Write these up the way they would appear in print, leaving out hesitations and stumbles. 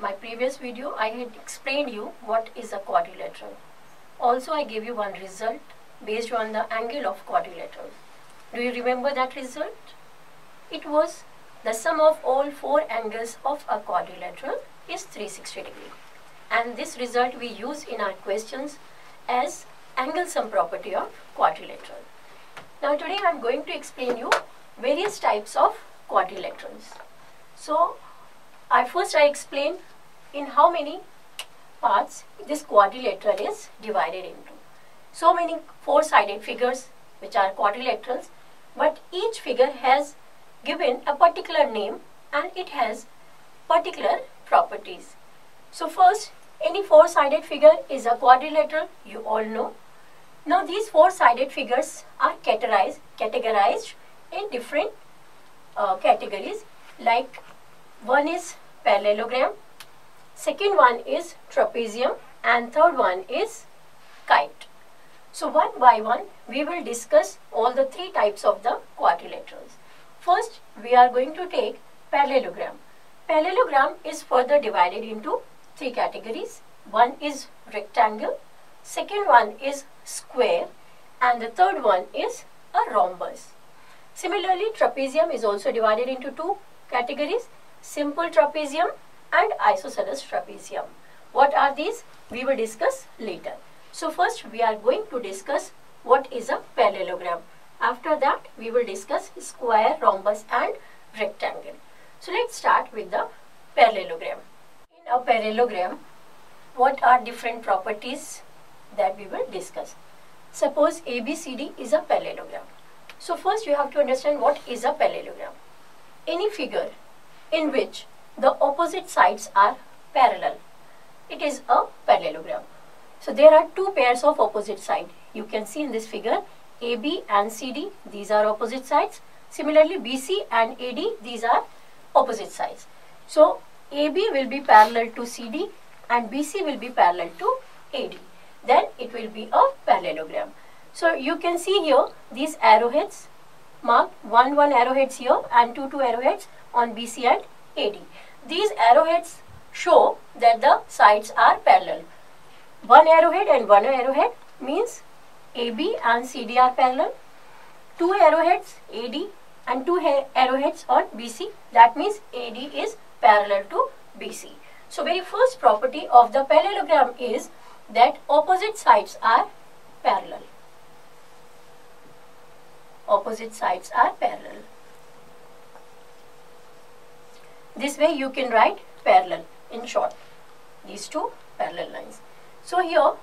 my previous video, I had explained you what is a quadrilateral. Also, I gave you one result based on the angle of quadrilateral. Do you remember that result? It was the sum of all four angles of a quadrilateral is 360 degree. And this result we use in our questions as angle sum property of quadrilateral. Now today I am going to explain you various types of quadrilaterals. So I explain in how many parts this quadrilateral is divided into. So many four-sided figures which are quadrilaterals, but each figure has given a particular name and it has particular properties. So first, any four-sided figure is a quadrilateral, you all know. Now these four-sided figures are categorized in different categories, like one is parallelogram, second one is trapezium, and third one is kite. So one by one we will discuss all the three types of the quadrilaterals. First we are going to take parallelogram. Parallelogram is further divided into three categories. One is rectangle, second one is square, and the third one is a rhombus. Similarly, trapezium is also divided into two categories, simple trapezium and isosceles trapezium. What are these? We will discuss later. So first we are going to discuss what is a parallelogram. After that we will discuss square, rhombus and rectangle. So let's start with the parallelogram. In a parallelogram, what are different properties that we will discuss? Suppose ABCD is a parallelogram. So first you have to understand what is a parallelogram. Any figure in which the opposite sides are parallel, it is a parallelogram. So there are two pairs of opposite sides. You can see in this figure AB and CD, these are opposite sides. Similarly BC and AD, these are opposite sides. So AB will be parallel to CD and BC will be parallel to AD. Then it will be a parallelogram. So you can see here these arrowheads marked, one arrowheads here and two arrowheads on BC and AD. These arrowheads show that the sides are parallel. One arrowhead and one arrowhead means AB and CD are parallel. Two arrowheads AD and two arrowheads on BC, that means AD is parallel to BC. So very first property of the parallelogram is that opposite sides are parallel. Opposite sides are parallel. This way you can write parallel in short, these two parallel lines. So here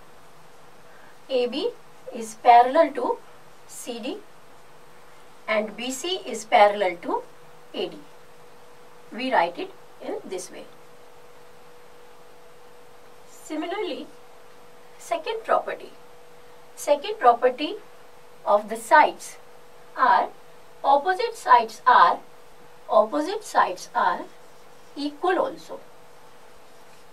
AB is parallel to CD and BC is parallel to AD. We write it in this way. Similarly, second property of the sides are opposite sides are equal also.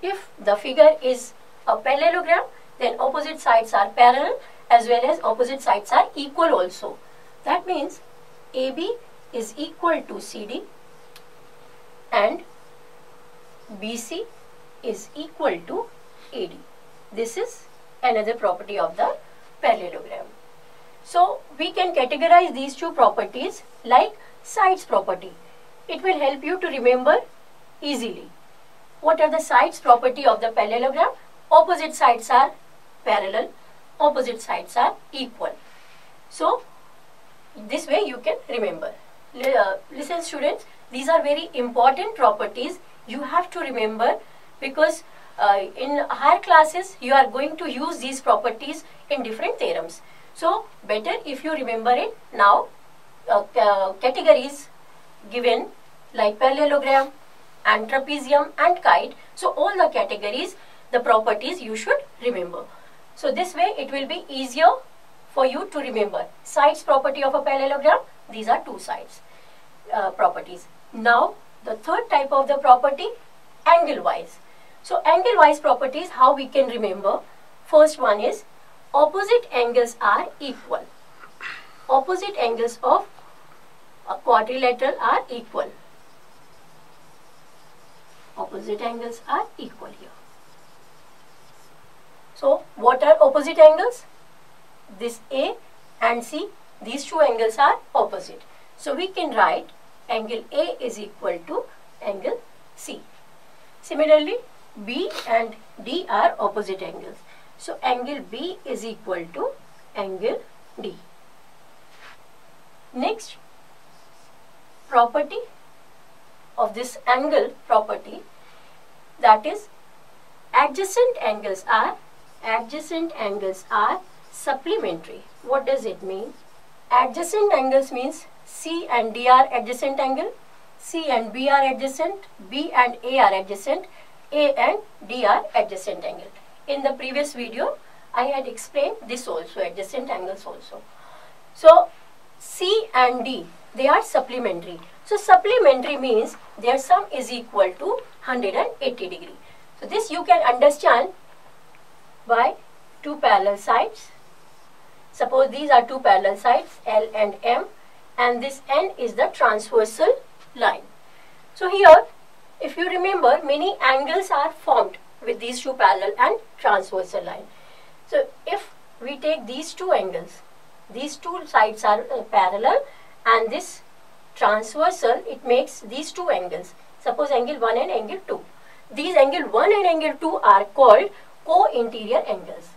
If the figure is a parallelogram, then opposite sides are parallel as well as opposite sides are equal also. That means AB is equal to CD and BC is equal to AD. This is another property of the parallelogram. So we can categorize these two properties like sides property. It will help you to remember easily. What are the sides property of the parallelogram? Opposite sides are parallel, opposite sides are equal. So this way you can remember. Listen students, these are very important properties you have to remember, because in higher classes you are going to use these properties in different theorems. So better if you remember it now. Categories given like parallelogram and trapezium and kite. So all the categories, the properties you should remember. So this way it will be easier for you to remember. Sides property of a parallelogram, these are two sides properties. Now the third type of the property, angle wise. So angle wise properties, how we can remember? First one is opposite angles are equal. Opposite angles of a quadrilateral are equal. Opposite angles are equal here. So what are opposite angles? This A and C, these two angles are opposite. So we can write angle A is equal to angle C. Similarly, B and D are opposite angles. So angle B is equal to angle D. Next property of this angle property, that is adjacent angles are supplementary. What does it mean? Adjacent angles means C and D are adjacent angle, C and B are adjacent, B and A are adjacent, A and D are adjacent angle. In the previous video, I had explained this also, adjacent angles also. So C and D, they are supplementary. So supplementary means their sum is equal to 180 degree. So this you can understand by two parallel sides. Suppose these are two parallel sides, L and M, and this N is the transversal line. So here, if you remember, many angles are formed with these two parallel and transversal line. So if we take these two angles, these two sides are parallel and this transversal, it makes these two angles. Suppose angle 1 and angle 2. These angle 1 and angle 2 are called co-interior angles.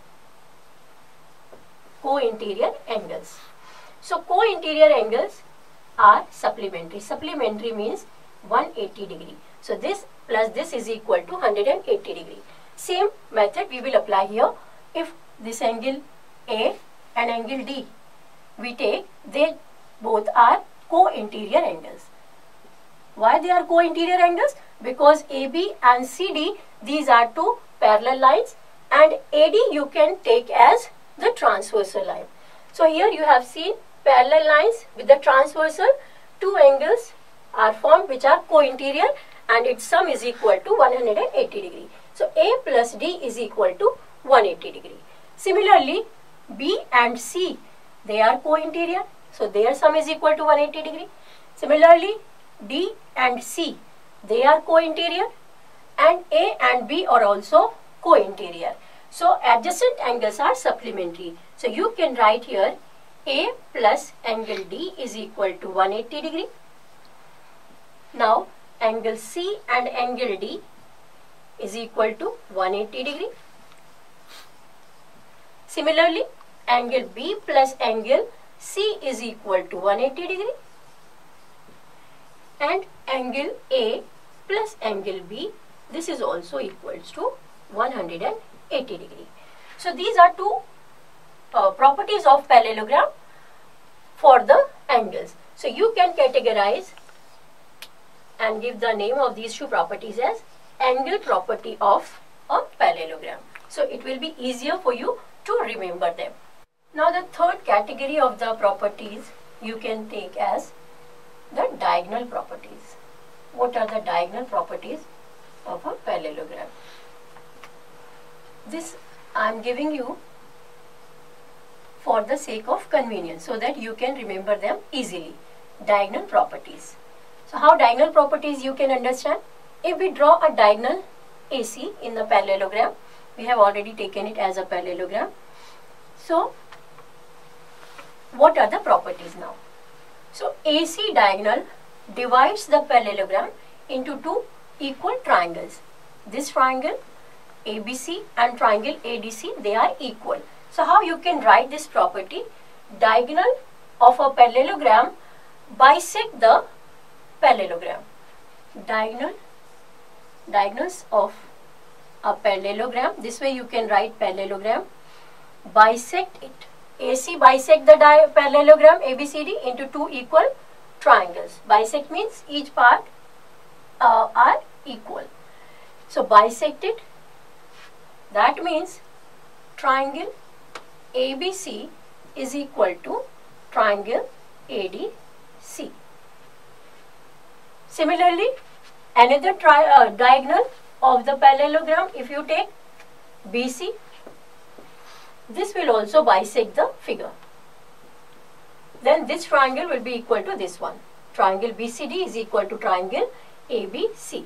Co-interior angles. So co-interior angles are supplementary. Supplementary means 180 degree. So this plus this is equal to 180 degree. Same method we will apply here. If this angle A and angle D we take, they both are co-interior angles. Why they are co-interior angles? Because AB and CD, these are two parallel lines, and AD you can take as the transversal line. So here you have seen parallel lines with the transversal, two angles are formed which are co-interior, and its sum is equal to 180 degree. So A plus D is equal to 180 degree. Similarly, B and C, they are co-interior, so their sum is equal to 180 degree. Similarly, D and C, they are co-interior, and A and B are also co-interior. So adjacent angles are supplementary. So you can write here A plus angle D is equal to 180 degree. Now angle C and angle D is equal to 180 degree. Similarly, angle B plus angle C is equal to 180 degree, and angle A plus angle B, this is also equals to 180 degree. So these are two properties of parallelogram for the angles. So you can categorize and give the name of these two properties as angle property of a parallelogram. So it will be easier for you to remember them. Now the third category of the properties you can take as the diagonal properties. What are the diagonal properties of a parallelogram? This I am giving you for the sake of convenience so that you can remember them easily. Diagonal properties. So how diagonal properties you can understand? If we draw a diagonal AC in the parallelogram, we have already taken it as a parallelogram. So what are the properties now? So AC diagonal divides the parallelogram into two equal triangles. This triangle ABC and triangle ADC, they are equal. So how you can write this property? Diagonal of a parallelogram bisect the parallelogram. Diagonals of a parallelogram, this way you can write parallelogram, bisect it. AC bisect the parallelogram ABCD into two equal triangles. Bisect means each part are equal. So bisect it. That means triangle ABC is equal to triangle ADC. Similarly, another diagonal of the parallelogram, if you take BC, this will also bisect the figure. Then this triangle will be equal to this one. Triangle BCD is equal to triangle ABC.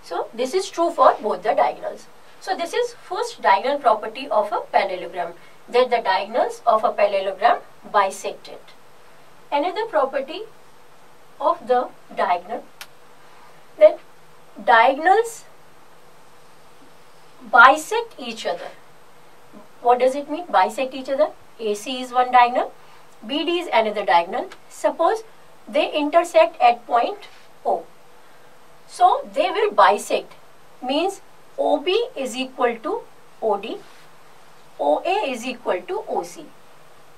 So this is true for both the diagonals. So this is first diagonal property of a parallelogram, that the diagonals of a parallelogram bisect it. Another property of the diagonal, that diagonals bisect each other. What does it mean, bisect each other? AC is one diagonal, BD is another diagonal. Suppose they intersect at point O. So they will bisect, means OB is equal to OD, OA is equal to OC.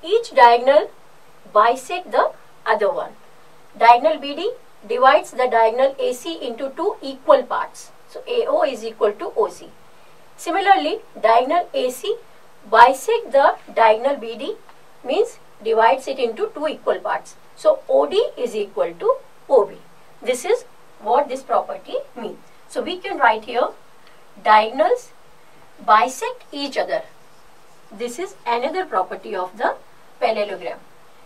Each diagonal bisect the other one. Diagonal BD divides the diagonal AC into two equal parts. So AO is equal to OC. Similarly, diagonal AC bisect the diagonal BD, means divides it into two equal parts. So OD is equal to OB. This is what this property means. So we can write here, diagonals bisect each other. This is another property of the parallelogram.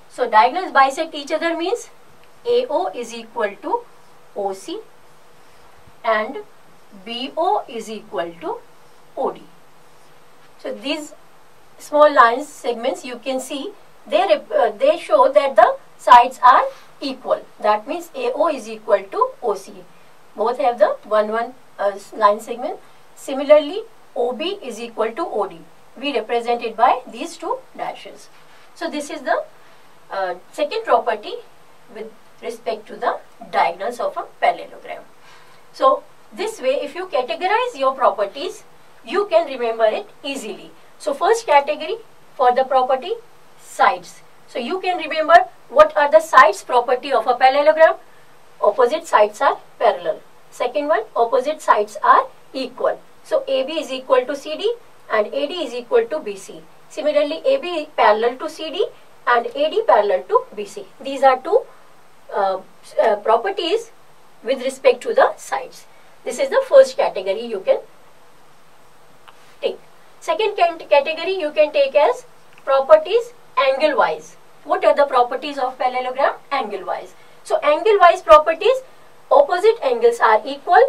So diagonals bisect each other means AO is equal to OC and BO is equal to OD. So these small lines, segments, you can see they show that the sides are equal. That means AO is equal to OC. Both have the one line segment. Similarly, OB is equal to OD. We represent it by these two dashes. So this is the second property with respect to the diagonals of a parallelogram. So this way, if you categorize your properties, you can remember it easily. So first category for the property, sides. So you can remember what are the sides property of a parallelogram. Opposite sides are parallel. Second one, opposite sides are equal. So AB is equal to CD and AD is equal to BC. Similarly, AB is parallel to CD and AD parallel to BC. These are two properties with respect to the sides. This is the first category you can take. Second category you can take as properties angle wise. What are the properties of parallelogram? Angle wise. So angle wise properties, opposite angles are equal.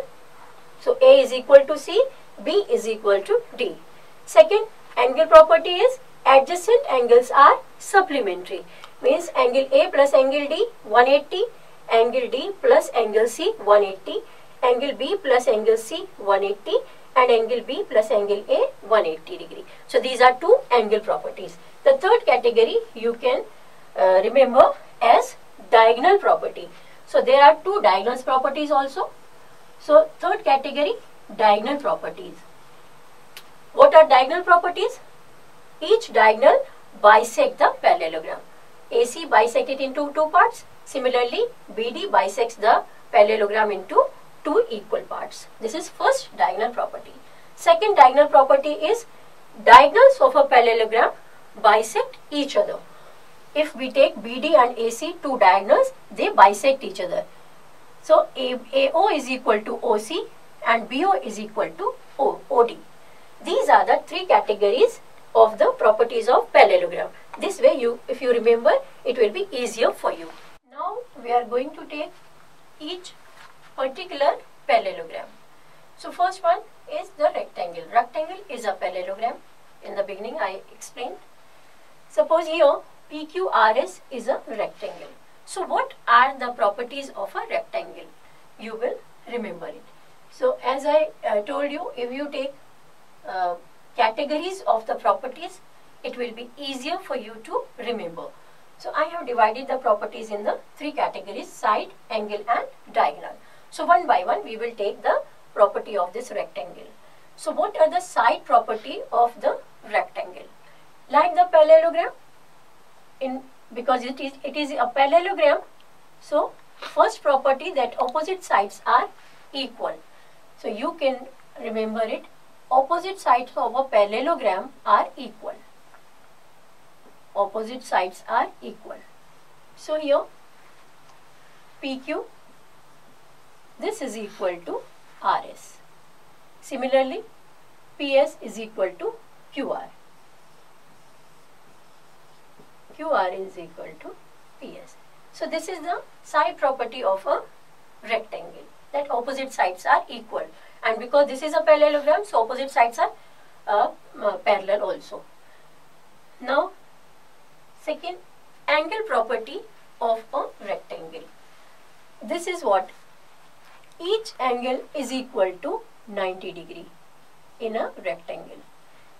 So A is equal to C, B is equal to D. Second angle property is adjacent angles are supplementary. Means angle A plus angle D 180, angle D plus angle C 180, angle B plus angle C 180 and angle B plus angle A 180 degree. So these are two angle properties. The third category you can remember as diagonal property. So there are two diagonals properties also. So third category, diagonal properties. What are diagonal properties? Each diagonal bisect the parallelogram. AC bisect it into two parts. Similarly, BD bisects the parallelogram into two equal parts. This is first diagonal property. Second diagonal property is diagonals of a parallelogram bisect each other. If we take BD and AC, two diagonals, they bisect each other. So AO is equal to OC and BO is equal to OD. These are the three categories of the properties of parallelogram. This way, if you remember, it will be easier for you. Now we are going to take each particular parallelogram. So first one is the rectangle. Rectangle is a parallelogram. In the beginning I explained. Suppose here PQRS is a rectangle. So what are the properties of a rectangle? You will remember it. So as I told you, if you take categories of the properties, it will be easier for you to remember. So I have divided the properties in the three categories: side, angle and diagonal. So one by one we will take the property of this rectangle. So what are the side property of the rectangle? Like the parallelogram, because it is a parallelogram, so first property that opposite sides are equal. So you can remember it. Opposite sides of a parallelogram are equal. Opposite sides are equal. So here PQ, this is equal to RS. Similarly, PS is equal to QR. QR is equal to PS. So this is the side property of a rectangle. that opposite sides are equal. And because this is a parallelogram, so opposite sides are parallel also. Now, second, angle property of a rectangle. This is what? Each angle is equal to 90 degree in a rectangle.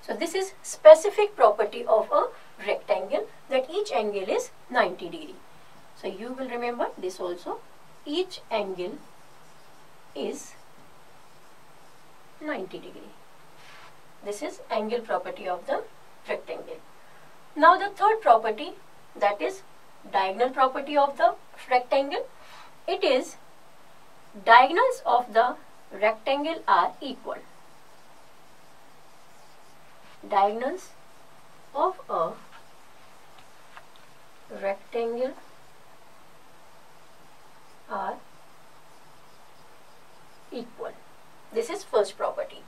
So this is specific property of a rectangle, that each angle is 90 degree. So you will remember this also. Each angle is 90 degree. This is angle property of the rectangle. Now the third property, that is diagonal property of the rectangle. It is diagonals of the rectangle are equal. Diagonals of a rectangle are equal. This is first property.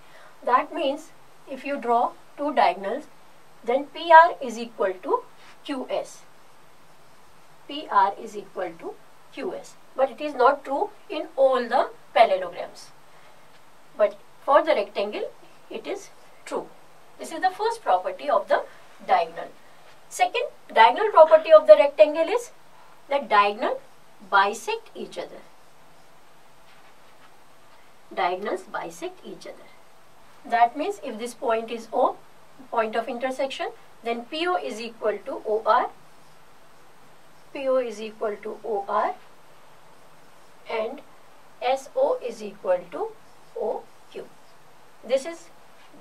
That means if you draw two diagonals, then PR is equal to QS. PR is equal to QS. But it is not true in all the parallelograms. But for the rectangle, it is true. This is the first property of the diagonal. Second, diagonal property of the rectangle is that diagonal bisect each other. Diagonals bisect each other. That means if this point is O, point of intersection, then PO is equal to OR. PO is equal to OR. And SO is equal to OQ. This is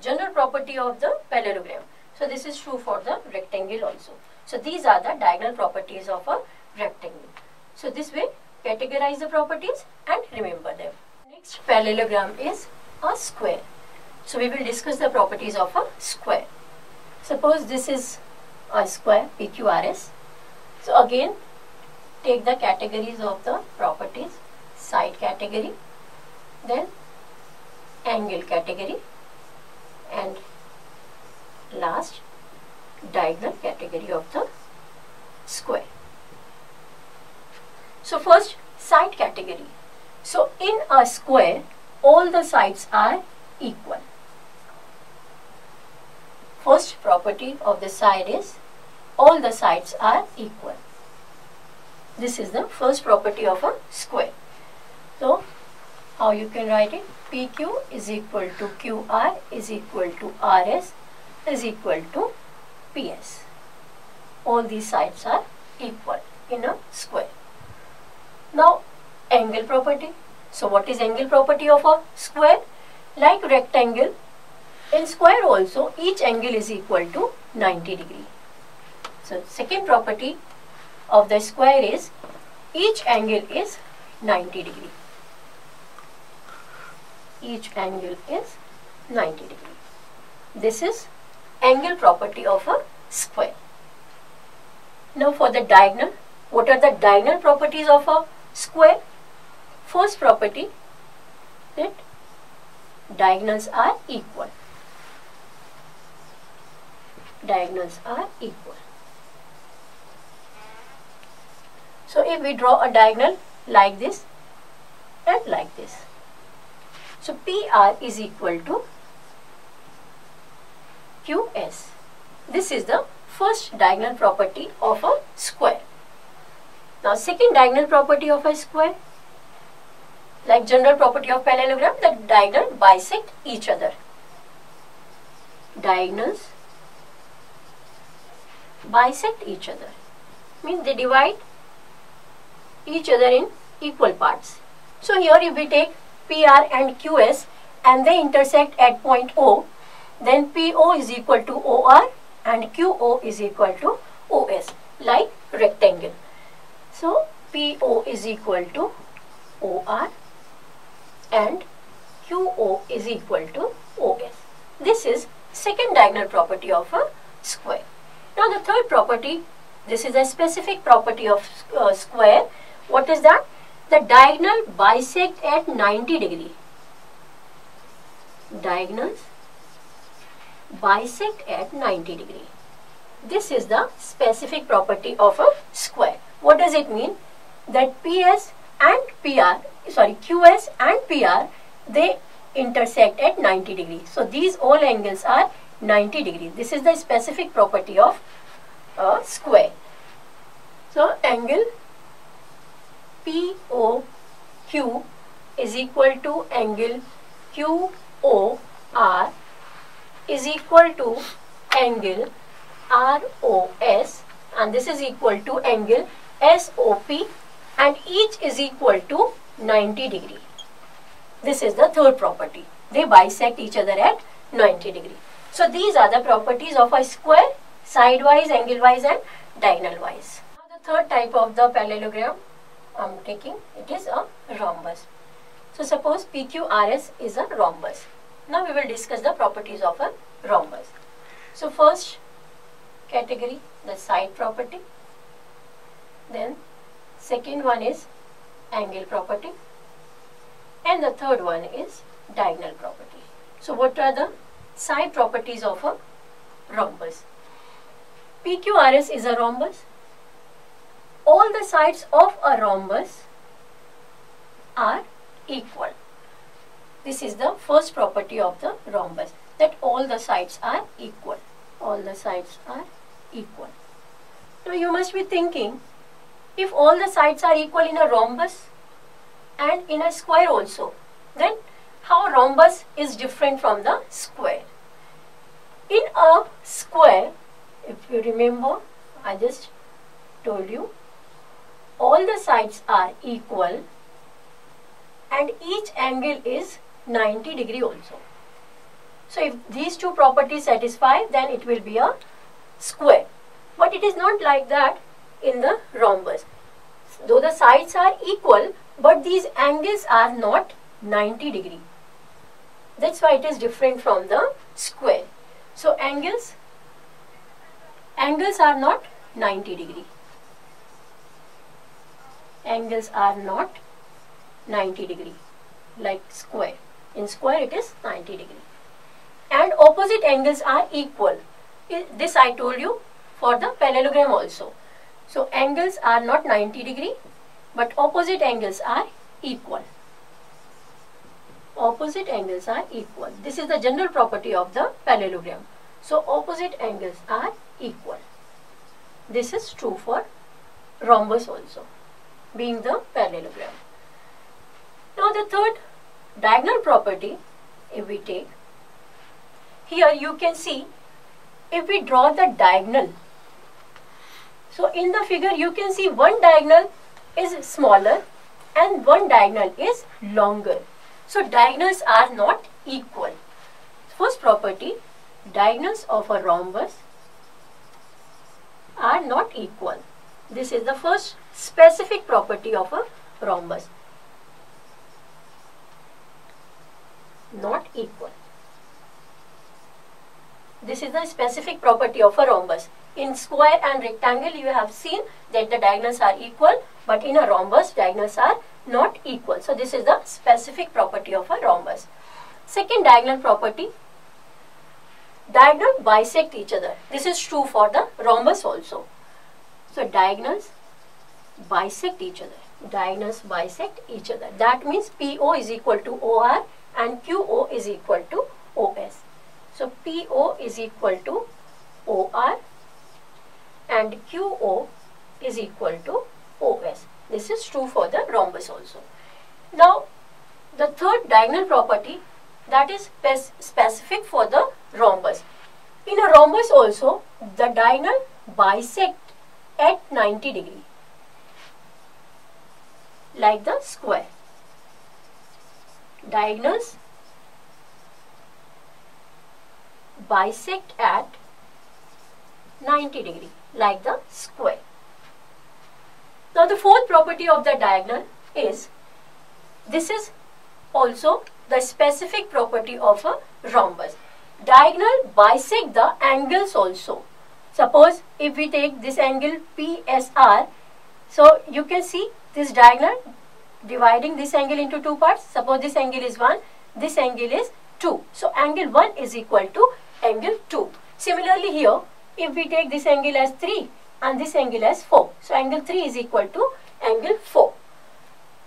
general property of the parallelogram. So this is true for the rectangle also. So these are the diagonal properties of a rectangle. So this way, categorize the properties and remember them. Next parallelogram is a square. So we will discuss the properties of a square. Suppose this is a square, PQRS. So again, take the categories of the properties. Side category, then angle category, and last diagonal category of the square. So first, side category. So in a square, all the sides are equal. First property of the side is all the sides are equal. This is the first property of a square. So, how you can write it? PQ is equal to QR is equal to RS is equal to PS. All these sides are equal in a square. Now, angle property. So, what is angle property of a square? Like rectangle, in square also each angle is equal to 90 degree. So, second property of the square is each angle is 90 degree. Each angle is 90 degree. This is angle property of a square. Now for the diagonal, what are the diagonal properties of a square? First property, that diagonals are equal. Diagonals are equal. So if we draw a diagonal like this and like this, so PR is equal to QS. This is the first diagonal property of a square. Now second diagonal property of a square, like general property of parallelogram, that diagonal bisect each other. Diagonals bisect each other. Means they divide each other in equal parts. So here if we take PR and QS and they intersect at point O, then PO is equal to OR and QO is equal to OS, like rectangle. So PO is equal to OR and QO is equal to OS. This is second diagonal property of a square. Now the third property, this is a specific property of square. What is that? The diagonal bisect at 90 degree. Diagonals bisect at 90 degree. This is the specific property of a square. What does it mean? That PS and PR, QS and PR, they intersect at 90 degrees. So these all angles are 90 degrees. This is the specific property of a square. So angle POQ is equal to angle QOR is equal to angle ROS, and this is equal to angle SOP, and each is equal to 90 degree. This is the third property. They bisect each other at 90 degree. So these are the properties of a square, side-wise, angle-wise and diagonal-wise. Now the third type of the parallelogram I am taking, it is a rhombus. So suppose PQRS is a rhombus. Now we will discuss the properties of a rhombus. So first category, the side property. Then second one is angle property. And the third one is diagonal property. So what are the side properties of a rhombus? PQRS is a rhombus. All the sides of a rhombus are equal. This is the first property of the rhombus, that all the sides are equal. All the sides are equal. Now you must be thinking, if all the sides are equal in a rhombus and in a square also, then how rhombus is different from the square? In a square, if you remember, I just told you, all the sides are equal and each angle is 90 degree also. So if these two properties satisfy, then it will be a square. But it is not like that in the rhombus. Though the sides are equal, but these angles are not 90 degree. That's why it is different from the square. So angles are not 90 degree. Angles are not 90 degree like square. In square it is 90 degree. And opposite angles are equal. This I told you for the parallelogram also. So angles are not 90 degree, but opposite angles are equal. Opposite angles are equal. This is the general property of the parallelogram. So opposite angles are equal. This is true for rhombus also, being the parallelogram. Now the third diagonal property, if we take, here you can see, if we draw the diagonal, so in the figure you can see one diagonal is smaller and one diagonal is longer. So diagonals are not equal. First property, diagonals of a rhombus are not equal. This is the first specific property of a rhombus. Not equal. This is the specific property of a rhombus. In square and rectangle you have seen that the diagonals are equal, but in a rhombus diagonals are not equal. So this is the specific property of a rhombus. Second diagonal property, diagonal bisect each other. This is true for the rhombus also. So diagonals bisect each other. Diagonals bisect each other. That means PO is equal to OR and QO is equal to OS. So PO is equal to OR and QO is equal to OS. This is true for the rhombus also. Now the third diagonal property, that is specific for the rhombus. In a rhombus also, the diagonal bisect at 90 degree like the square. Diagonals bisect at 90 degree like the square. Now the fourth property of the diagonal is, this is also the specific property of a rhombus. Diagonal bisect the angles also. Suppose if we take this angle PSR, so you can see this diagonal dividing this angle into two parts. Suppose this angle is 1, this angle is 2. So angle 1 is equal to angle 2. Similarly here, if we take this angle as 3 and this angle as 4, so angle 3 is equal to angle 4.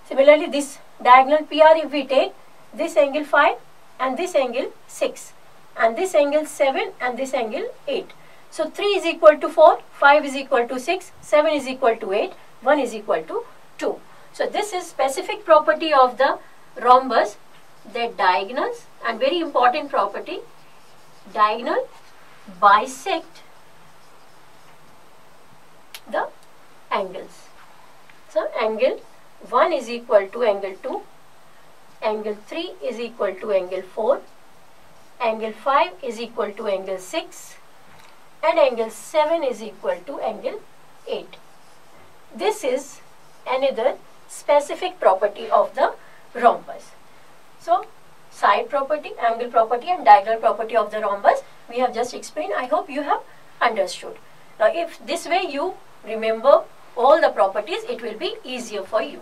Similarly, this diagonal PR, if we take this angle 5 and this angle 6 and this angle 7 and this angle 8. So 3 is equal to 4, 5 is equal to 6, 7 is equal to 8, 1 is equal to 2. So this is specific property of the rhombus, that diagonals, and very important property, diagonal bisect the angles. So angle 1 is equal to angle 2, angle 3 is equal to angle 4, angle 5 is equal to angle 6, and angle 7 is equal to angle 8. This is another specific property of the rhombus. So side property, angle property, and diagonal property of the rhombus we have just explained. I hope you have understood. Now if this way you remember all the properties, it will be easier for you.